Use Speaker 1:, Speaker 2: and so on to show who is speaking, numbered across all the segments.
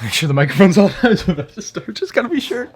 Speaker 1: Make sure the microphone's on. I was about to start. Just gotta be sure.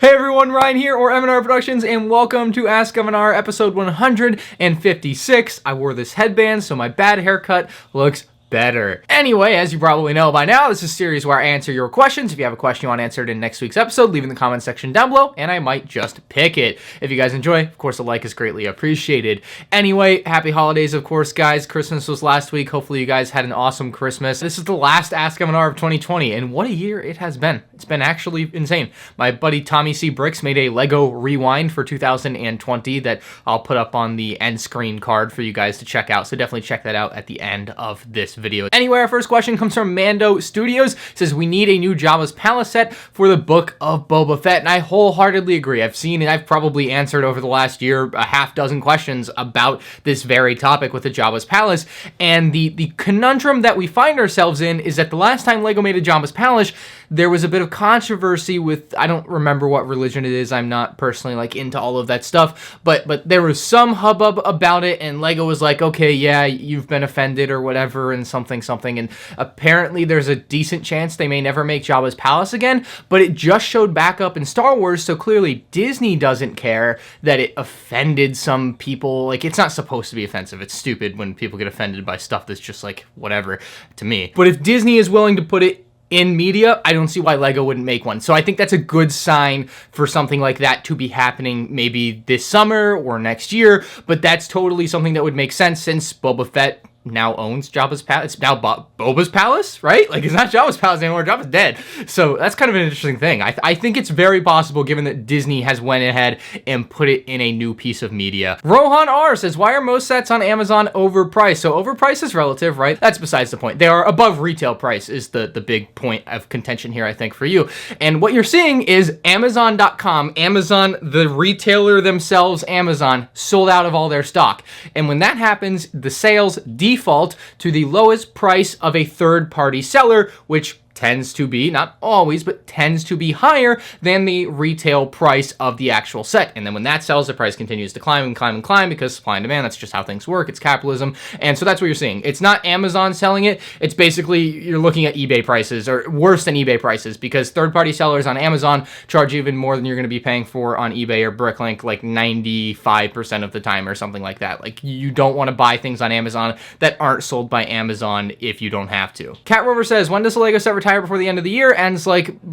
Speaker 1: Hey everyone, Ryan here, or M&R Productions, and welcome to Ask M&R episode 156. I wore this headband, so my bad haircut looks better. Anyway, as you probably know by now, this is a series where I answer your questions. If you have a question you want answered in next week's episode, leave in the comment section down below, and I might just pick it. If you guys enjoy, of course, a like is greatly appreciated. Anyway, happy holidays, of course, guys. Christmas was last week. Hopefully you guys had an awesome Christmas. This is the last Ask M&R of 2020, and what a year it has been. It's been actually insane. My buddy Tommy C. Bricks made a LEGO rewind for 2020 that I'll put up on the end screen card for you guys to check out, so definitely check that out at the end of this video. Anyway, our first question comes from Mando Studios. It says, we need a new Jabba's Palace set for the book of Boba Fett, and I wholeheartedly agree. I've probably answered over the last year a half dozen questions about this very topic with the Jabba's Palace, and the conundrum that we find ourselves in is that the last time LEGO made a Jabba's Palace, there was a bit of controversy with, I don't remember what religion it is, I'm not personally into all of that stuff, but there was some hubbub about it, and LEGO was like, okay, yeah, you've been offended or whatever, and something, and apparently there's a decent chance they may never make Jabba's Palace again, but it just showed back up in Star Wars, so clearly Disney doesn't care that it offended some people. It's not supposed to be offensive. It's stupid when people get offended by stuff that's just whatever to me. But if Disney is willing to put it in media, I don't see why LEGO wouldn't make one. So I think that's a good sign for something like that to be happening maybe this summer or next year, but that's totally something that would make sense since Boba Fett now owns Jabba's Palace. It's now Boba's Palace, right? It's not Jabba's Palace anymore. Jabba's dead. So that's kind of an interesting thing. I think it's very possible given that Disney has went ahead and put it in a new piece of media. Rohan R says, why are most sets on Amazon overpriced? So overpriced is relative, right? That's besides the point. They are above retail price is the big point of contention here, I think, for you. And what you're seeing is Amazon.com, Amazon, the retailer themselves, Amazon, sold out of all their stock. And when that happens, the sales default to the lowest price of a third-party seller, which tends to be, not always, but tends to be higher than the retail price of the actual set. And then when that sells, the price continues to climb and climb and climb because supply and demand, that's just how things work. It's capitalism. And so that's what you're seeing. It's not Amazon selling it. It's basically, you're looking at eBay prices, or worse than eBay prices, because third-party sellers on Amazon charge even more than you're going to be paying for on eBay or Bricklink, 95% of the time or something like that. You don't want to buy things on Amazon that aren't sold by Amazon if you don't have to. Cat Rover says, when does the LEGO set retire before the end of the year? Ends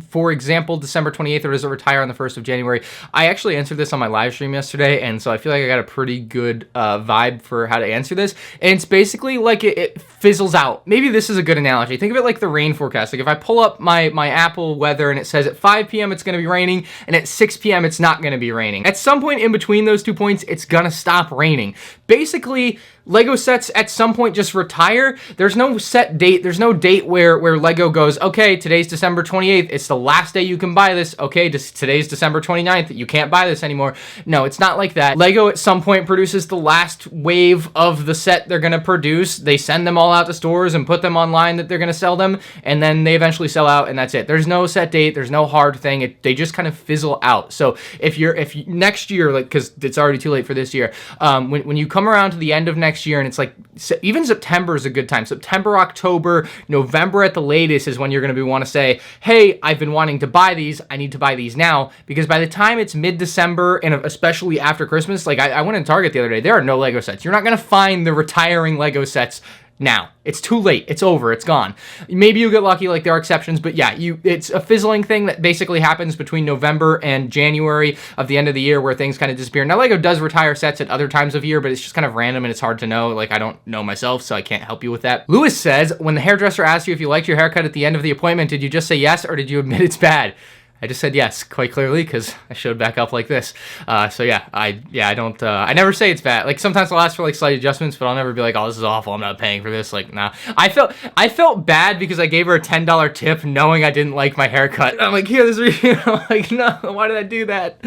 Speaker 1: for example, December 28th, or does it retire on the 1st of January? I actually answered this on my live stream yesterday, and so I feel like I got a pretty good vibe for how to answer this. And it's basically it fizzles out. Maybe this is a good analogy. Think of it like the rain forecast. If I pull up my Apple weather and it says at 5 p.m. it's going to be raining, and at 6 p.m. it's not going to be raining. At some point in between those 2 points, it's going to stop raining. Basically, LEGO sets at some point just retire. There's no set date. There's no date where LEGO goes, okay, today's December 28th. It's the last day you can buy this. Okay, today's December 29th. You can't buy this anymore. No, it's not like that. LEGO at some point produces the last wave of the set they're going to produce. They send them all out to stores and put them online that they're going to sell them, and then they eventually sell out, and that's it. There's no set date. There's no hard thing. They just kind of fizzle out. So if next year, because it's already too late for this year, when you come around to the end of next year, and it's even September is a good time. September, October, November at the latest is when you're going to want to say, hey, I've been wanting to buy these. I need to buy these now, because by the time it's mid-December, and especially after Christmas, I went in Target the other day, there are no LEGO sets. You're not going to find the retiring LEGO sets now. It's too late. It's over. It's gone. Maybe you get lucky, there are exceptions, but yeah, it's a fizzling thing that basically happens between November and January of the end of the year where things kind of disappear. Now, LEGO does retire sets at other times of year, but it's just kind of random and it's hard to know. I don't know myself, so I can't help you with that. Lewis says, when the hairdresser asked you if you liked your haircut at the end of the appointment, did you just say yes, or did you admit it's bad? I just said yes, quite clearly, because I showed back up like this. So yeah, I don't, I never say it's bad. Sometimes I'll ask for slight adjustments, but I'll never be oh, this is awful, I'm not paying for this. Nah. I felt bad because I gave her a $10 tip knowing I didn't like my haircut. I'm here, this is, no, why did I do that?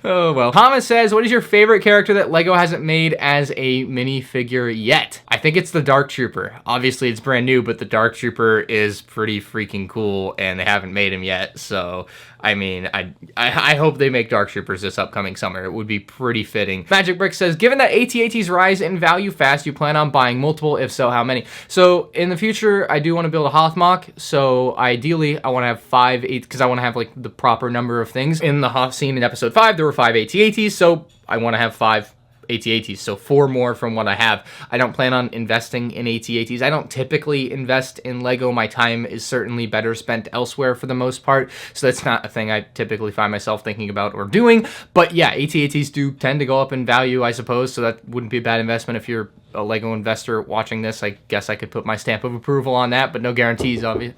Speaker 1: Oh, well. Thomas says, what is your favorite character that LEGO hasn't made as a minifigure yet? I think it's the Dark Trooper. Obviously, it's brand new, but the Dark Trooper is pretty freaking cool, and they haven't made him yet. So, I mean, I hope they make Dark Troopers this upcoming summer. It would be pretty fitting. Magic Brick says, given that AT-ATs rise in value fast, you plan on buying multiple? If so, how many? So, in the future, I do want to build a Hoth Mock. So, ideally, I want to have 5 8 because I want to have, like, the proper number of things. In the Hoth scene in episode 5, there were 5 AT-ATs, so I want to have 5 AT-ATs, so 4 more from what I have. I don't plan on investing in AT-ATs. I don't typically invest in LEGO. My time is certainly better spent elsewhere for the most part, so that's not a thing I typically find myself thinking about or doing. But yeah, AT-ATs do tend to go up in value, I suppose, so that wouldn't be a bad investment. If you're a LEGO investor watching this, I guess I could put my stamp of approval on that, but no guarantees, obviously.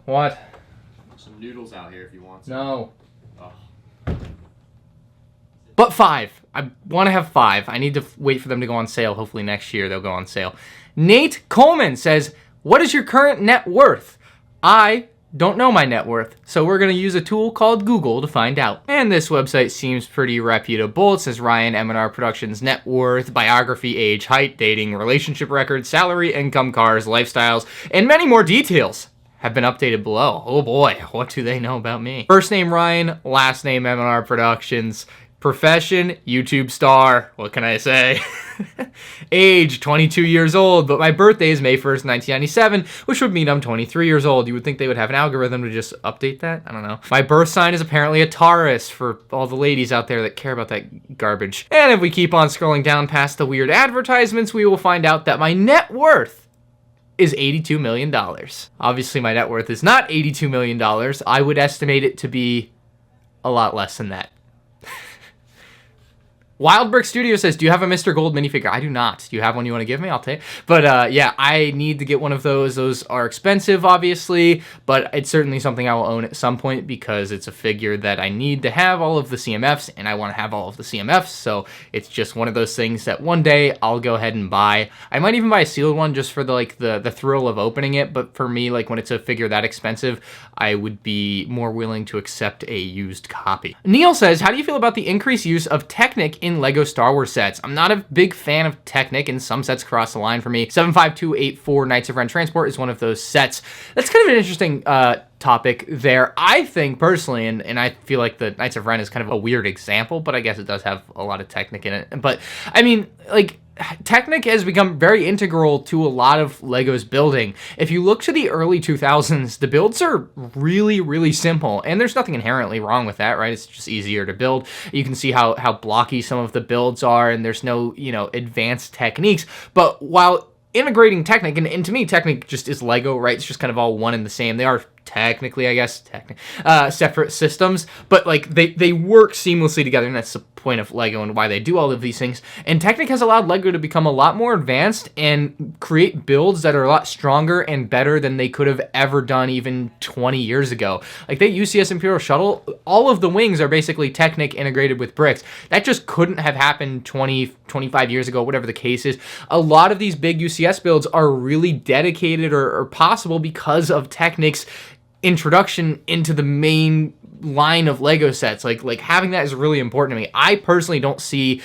Speaker 1: What?
Speaker 2: Some noodles out here if you want some.
Speaker 1: No. But 5. I want to have 5. I need to wait for them to go on sale. Hopefully next year they'll go on sale. Nate Coleman says, what is your current net worth? I don't know my net worth, so we're going to use a tool called Google to find out. And this website seems pretty reputable. It says Ryan, M&R Productions net worth, biography, age, height, dating, relationship record, salary, income, cars, lifestyles, and many more details have been updated below. Oh boy, what do they know about me? First name Ryan, last name M&R Productions. Profession, YouTube star. What can I say? Age, 22 years old, but my birthday is May 1st, 1997, which would mean I'm 23 years old. You would think they would have an algorithm to just update that? I don't know. My birth sign is apparently a Taurus for all the ladies out there that care about that garbage. And if we keep on scrolling down past the weird advertisements, we will find out that my net worth is $82 million. Obviously, my net worth is not $82 million. I would estimate it to be a lot less than that. Wildbrick Studio says, do you have a Mr. Gold minifigure? I do not. Do you have one you want to give me? I'll take it. But yeah, I need to get one of those. Those are expensive, obviously, but it's certainly something I will own at some point because it's a figure that I need to have all of the CMFs, and I want to have all of the CMFs, so it's just one of those things that one day I'll go ahead and buy. I might even buy a sealed one just for the thrill of opening it, but for me, like when it's a figure that expensive, I would be more willing to accept a used copy. Neil says, how do you feel about the increased use of Technic in LEGO Star Wars sets? I'm not a big fan of Technic, and some sets cross the line for me. 75284 Knights of Ren Transport is one of those sets. That's kind of an interesting topic there. I think personally, and I feel like the Knights of Ren is kind of a weird example, but I guess it does have a lot of Technic in it. But I mean, like, Technic has become very integral to a lot of LEGO's building. If you look to the early 2000s, the builds are really, really simple, and there's nothing inherently wrong with that, right? It's just easier to build. You can see how blocky some of the builds are, and there's no, advanced techniques. But while integrating Technic, and to me, Technic just is LEGO, right? It's just kind of all one and the same. They are technically, I guess, separate systems, but like they work seamlessly together, and that's the point of LEGO and why they do all of these things. And Technic has allowed LEGO to become a lot more advanced and create builds that are a lot stronger and better than they could have ever done even 20 years ago. Like the UCS Imperial Shuttle, all of the wings are basically Technic integrated with bricks. That just couldn't have happened 25 years ago, whatever the case is. A lot of these big UCS builds are really dedicated or possible because of Technic's introduction into the main line of LEGO sets. Like having that is really important to me. I personally don't see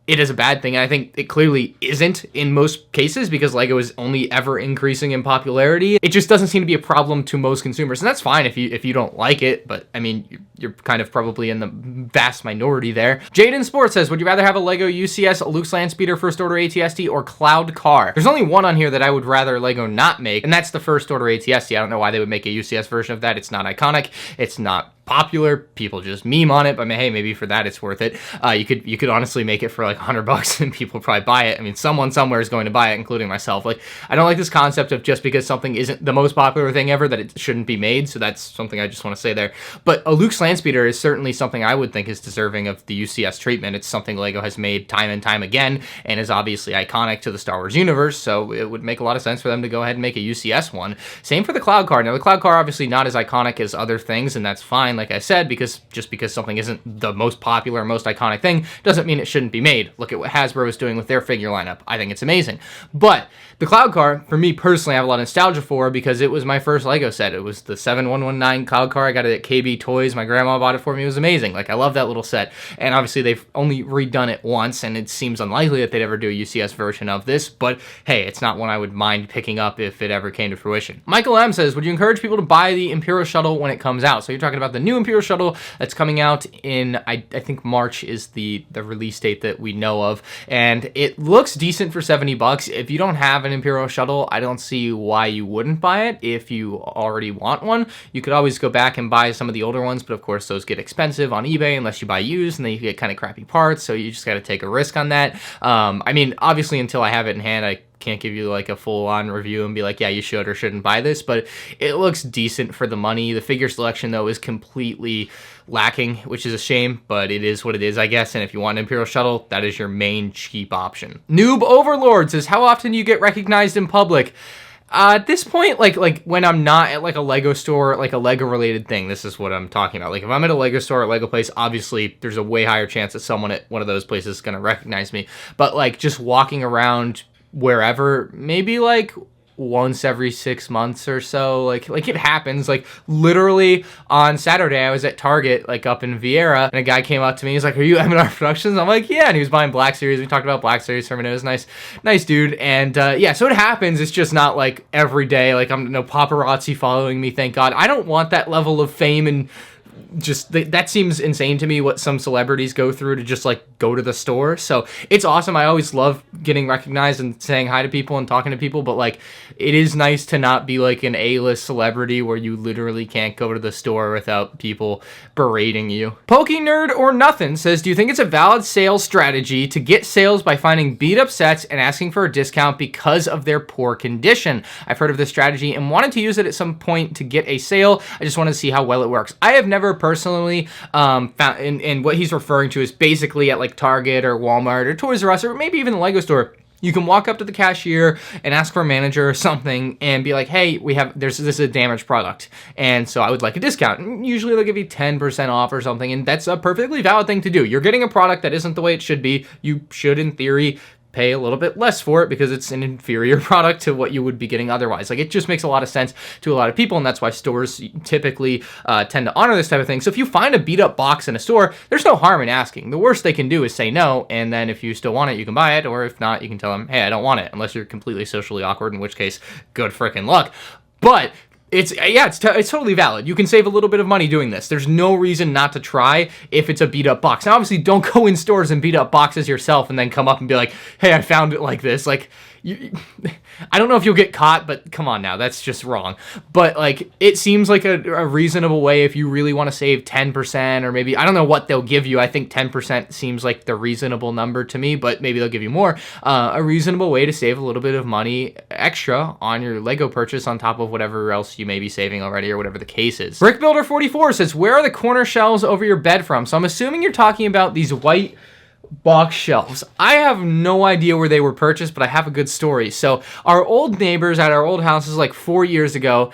Speaker 1: it as a bad thing. I think it clearly isn't in most cases because LEGO is only ever increasing in popularity. It just doesn't seem to be a problem to most consumers, and that's fine if you don't like it, but I mean, you're kind of probably in the vast minority there. Jayden Sport says, would you rather have a LEGO UCS, Luke's Landspeeder, First Order ATST, or Cloud Car? There's only one on here that I would rather LEGO not make, and that's the First Order ATST. I don't know why they would make a UCS version of that. It's not iconic. It's not popular. People just meme on it, but hey, maybe for that it's worth it. You could honestly make it for like $100 and people probably buy it. I mean, someone somewhere is going to buy it, including myself. Like, I don't like this concept of just because something isn't the most popular thing ever that it shouldn't be made. So that's something I just want to say there. But a Luke's Landspeeder is certainly something I would think is deserving of the UCS treatment. It's something LEGO has made time and time again and is obviously iconic to the Star Wars universe. So it would make a lot of sense for them to go ahead and make a UCS one. Same for the Cloud Car. Now, the Cloud Car obviously not as iconic as other things, and that's fine, like I said, because just because something isn't the most popular, most iconic thing doesn't mean it shouldn't be made. Look at what Hasbro is doing with their figure lineup. I think it's amazing. But the Cloud Car, for me personally, I have a lot of nostalgia for because it was my first LEGO set. It was the 7119 Cloud Car. I got it at KB Toys. My grandma bought it for me. It was amazing. Like, I love that little set. And obviously they've only redone it once, and it seems unlikely that they'd ever do a UCS version of this, but hey, it's not one I would mind picking up if it ever came to fruition. Michael M says, would you encourage people to buy the Imperial Shuttle when it comes out? So you're talking about the new Imperial Shuttle that's coming out in, I think March is the release date that we know of, and it looks decent for $70. If you don't have an Imperial Shuttle, I don't see why you wouldn't buy it. If you already want one, you could always go back and buy some of the older ones, but of course those get expensive on eBay unless you buy used, and then you get kind of crappy parts, so you just got to take a risk on that. I mean, obviously until I have it in hand, I can't give you like a full-on review and be like, yeah, you should or shouldn't buy this, but it looks decent for the money. The figure selection, though, is completely lacking, which is a shame, but it is what it is, I guess, and if you want an Imperial Shuttle, that is your main cheap option. Noob Overlord says, how often do you get recognized in public? At this point, like when I'm not at like a Lego store, like a Lego related thing, this is what I'm talking about. Like if I'm at a Lego store or Lego place, obviously there's a way higher chance that someone at one of those places is going to recognize me. But like just walking around wherever, maybe like once every 6 months or so, like it happens. Like literally on Saturday I was at Target like up in Vieira, and a guy came up to me, he's like, are you M&R Productions? I'm like, yeah, and he was buying Black Series. We talked about Black Series for a minute. It was nice dude. And yeah, so it happens. It's just not like every day, like I'm no paparazzi following me, thank God. I don't want that level of fame, and just that seems insane to me what some celebrities go through to just like go to the store. So it's awesome. I always love getting recognized and saying hi to people and talking to people, but like it is nice to not be like an A-list celebrity where you literally can't go to the store without people berating you. Pokey Nerd or Nothing says, do you think it's a valid sales strategy to get sales by finding beat up sets and asking for a discount because of their poor condition? I've heard of this strategy and wanted to use it at some point to get a sale. I just wanted to see how well it works. I have never personally found, and what he's referring to is basically at like Target or Walmart or Toys R Us or maybe even the Lego store. You can walk up to the cashier and ask for a manager or something and be like, hey, this is a damaged product, and so I would like a discount. And usually they'll give you 10% off or something, and that's a perfectly valid thing to do. You're getting a product that isn't the way it should be. You should, in theory, pay a little bit less for it because it's an inferior product to what you would be getting otherwise. Like, it just makes a lot of sense to a lot of people, and that's why stores typically tend to honor this type of thing. So if you find a beat up box in a store, there's no harm in asking. The worst they can do is say no, and then if you still want it, you can buy it, or if not, you can tell them, hey, I don't want it, unless you're completely socially awkward, in which case, good frickin' luck. But it's totally valid. You can save a little bit of money doing this. There's no reason not to try if it's a beat up box. Now, obviously, don't go in stores and beat up boxes yourself and then come up and be like, hey, I found it like this. Like, I don't know if you'll get caught, but come on now, that's just wrong. But like, it seems like a reasonable way if you really want to save 10%, or maybe, I don't know what they'll give you. I think 10% seems like the reasonable number to me, but maybe they'll give you more. A reasonable way to save a little bit of money extra on your Lego purchase on top of whatever else you may be saving already, or whatever the case is. Brickbuilder44 says, where are the corner shelves over your bed from? So I'm assuming you're talking about these white box shelves. I have no idea where they were purchased, but I have a good story. So our old neighbors at our old houses like 4 years ago,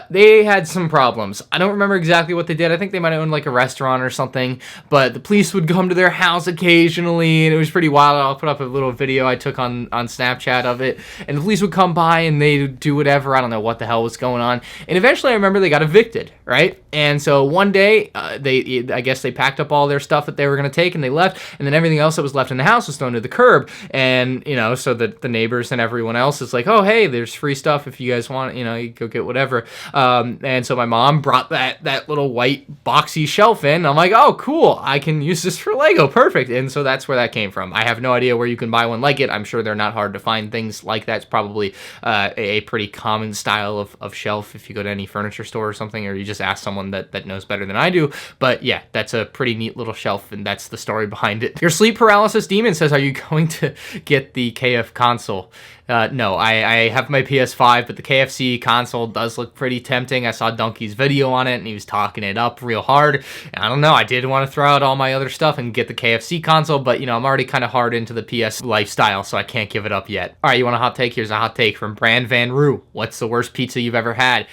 Speaker 1: they had some problems. I don't remember exactly what they did. I think they might have owned like a restaurant or something, but the police would come to their house occasionally, and it was pretty wild. I'll put up a little video I took on Snapchat of it, and the police would come by and they'd do whatever. I don't know what the hell was going on. And eventually I remember they got evicted, right? And so one day, I guess they packed up all their stuff that they were going to take and they left, and then everything else that was left in the house was thrown to the curb. And, you know, so the neighbors and everyone else is like, oh, hey, there's free stuff if you guys want, you know, you go get whatever. And so my mom brought that little white boxy shelf in. I'm like, oh, cool, I can use this for Lego. Perfect. And so that's where that came from. I have no idea where you can buy one like it. I'm sure they're not hard to find. Things like that's probably a pretty common style of shelf if you go to any furniture store or something, or you just ask someone that knows better than I do. But yeah, that's a pretty neat little shelf, and that's the story behind it. Your sleep paralysis demon says, are you going to get the KF console? No, I have my PS5, but the KFC console does look pretty tempting. I saw Donkey's video on it, and he was talking it up real hard. I don't know, I did want to throw out all my other stuff and get the KFC console, but, you know, I'm already kind of hard into the PS lifestyle, so I can't give it up yet. All right, you want a hot take? Here's a hot take from Brand Van Roo. What's the worst pizza you've ever had?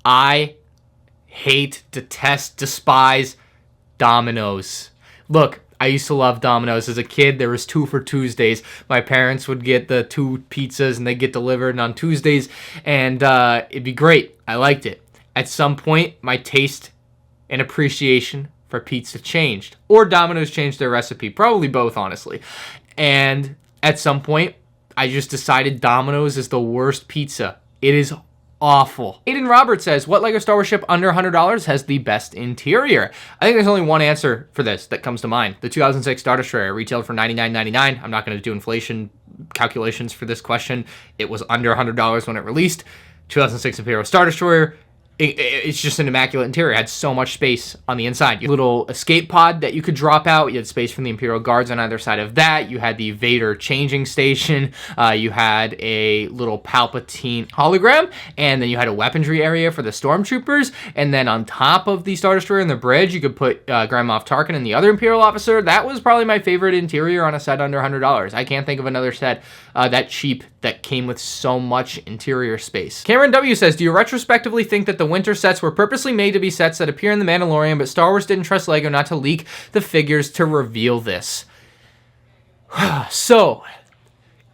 Speaker 1: I hate, detest, despise Domino's. Look, I used to love Domino's. As a kid, there was 2 for Tuesdays. My parents would get the 2 pizzas, and they'd get delivered on Tuesdays, and it'd be great. I liked it. At some point, my taste and appreciation for pizza changed. Or Domino's changed their recipe. Probably both, honestly. And at some point, I just decided Domino's is the worst pizza. It is awful. Aiden Roberts says, what LEGO Star Wars ship under $100 has the best interior? I think there's only one answer for this that comes to mind. The 2006 Star Destroyer retailed for $99.99. I'm not going to do inflation calculations for this question. It was under $100 when it released. 2006 Imperial Star Destroyer, it's just an immaculate interior. It had so much space on the inside. You had a little escape pod that you could drop out. You had space from the Imperial Guards on either side of that. You had the Vader changing station. You had a little Palpatine hologram. And then you had a weaponry area for the Stormtroopers. And then on top of the Star Destroyer and the bridge, you could put Grand Moff Tarkin and the other Imperial officer. That was probably my favorite interior on a set under $100. I can't think of another set that cheap that came with so much interior space. Cameron W. says, do you retrospectively think that the winter sets were purposely made to be sets that appear in The Mandalorian, but Star Wars didn't trust LEGO not to leak the figures to reveal this? So,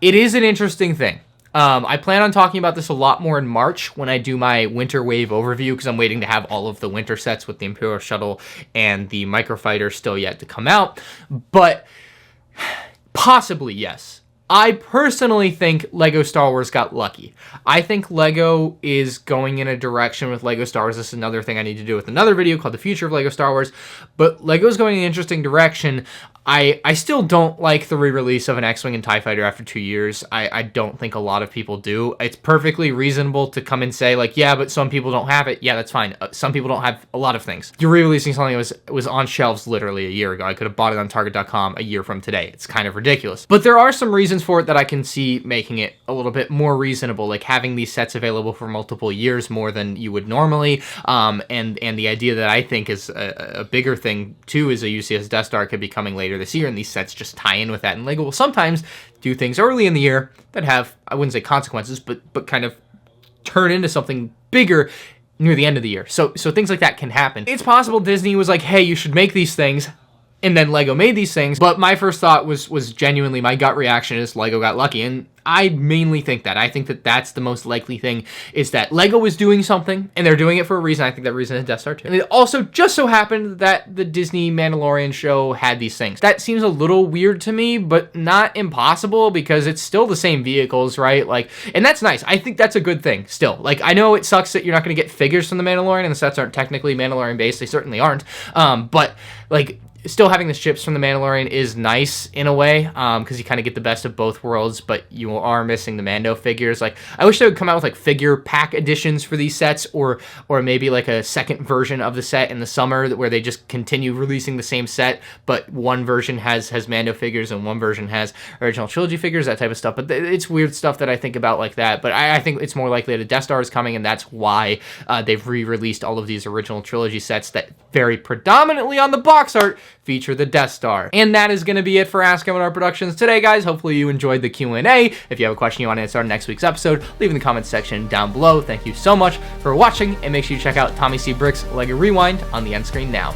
Speaker 1: it is an interesting thing. I plan on talking about this a lot more in March when I do my winter wave overview, because I'm waiting to have all of the winter sets with the Imperial Shuttle and the Microfighter still yet to come out. But possibly, yes. I personally think LEGO Star Wars got lucky. I think LEGO is going in a direction with LEGO Star Wars. This is another thing I need to do with another video called The Future of LEGO Star Wars. But LEGO's going in an interesting direction. I still don't like the re-release of an X-Wing and TIE Fighter after 2 years. I don't think a lot of people do. It's perfectly reasonable to come and say, like, yeah, but some people don't have it. Yeah, that's fine. Some people don't have a lot of things. You're re-releasing something that was on shelves literally a year ago. I could have bought it on Target.com a year from today. It's kind of ridiculous. But there are some reasons for it that I can see making it a little bit more reasonable, like having these sets available for multiple years more than you would normally. And the idea that I think is a bigger thing, too, is a UCS Death Star could be coming later this year, and these sets just tie in with that. And LEGO will sometimes do things early in the year that have, I wouldn't say consequences, but kind of turn into something bigger near the end of the year. So things like that can happen. It's possible Disney was like, hey, you should make these things, and then LEGO made these things. But my first thought was genuinely, my gut reaction is LEGO got lucky. And I mainly think that. I think that that's the most likely thing, is that LEGO is doing something, and they're doing it for a reason. I think that reason is Death Star 2. And it also just so happened that the Disney Mandalorian show had these things. That seems a little weird to me, but not impossible, because it's still the same vehicles, right? Like, and that's nice. I think that's a good thing still. Like, I know it sucks that you're not going to get figures from the Mandalorian, and the sets aren't technically Mandalorian-based. They certainly aren't. But, like, still having the ships from the Mandalorian is nice in a way, because you kind of get the best of both worlds, but you are missing the Mando figures. Like, I wish they would come out with like figure pack editions for these sets, or maybe like a second version of the set in the summer where they just continue releasing the same set, but one version has Mando figures and one version has original trilogy figures, that type of stuff. But it's weird stuff that I think about like that. But I think it's more likely that a Death Star is coming, and that's why they've re-released all of these original trilogy sets that very predominantly on the box art feature the Death Star. And that is going to be it for Ask M&R Productions today, guys. Hopefully you enjoyed the Q&A. If you have a question you want to answer on next week's episode, leave in the comments section down below. Thank you so much for watching, and make sure you check out Tommy C. Brick's LEGO Rewind on the end screen now.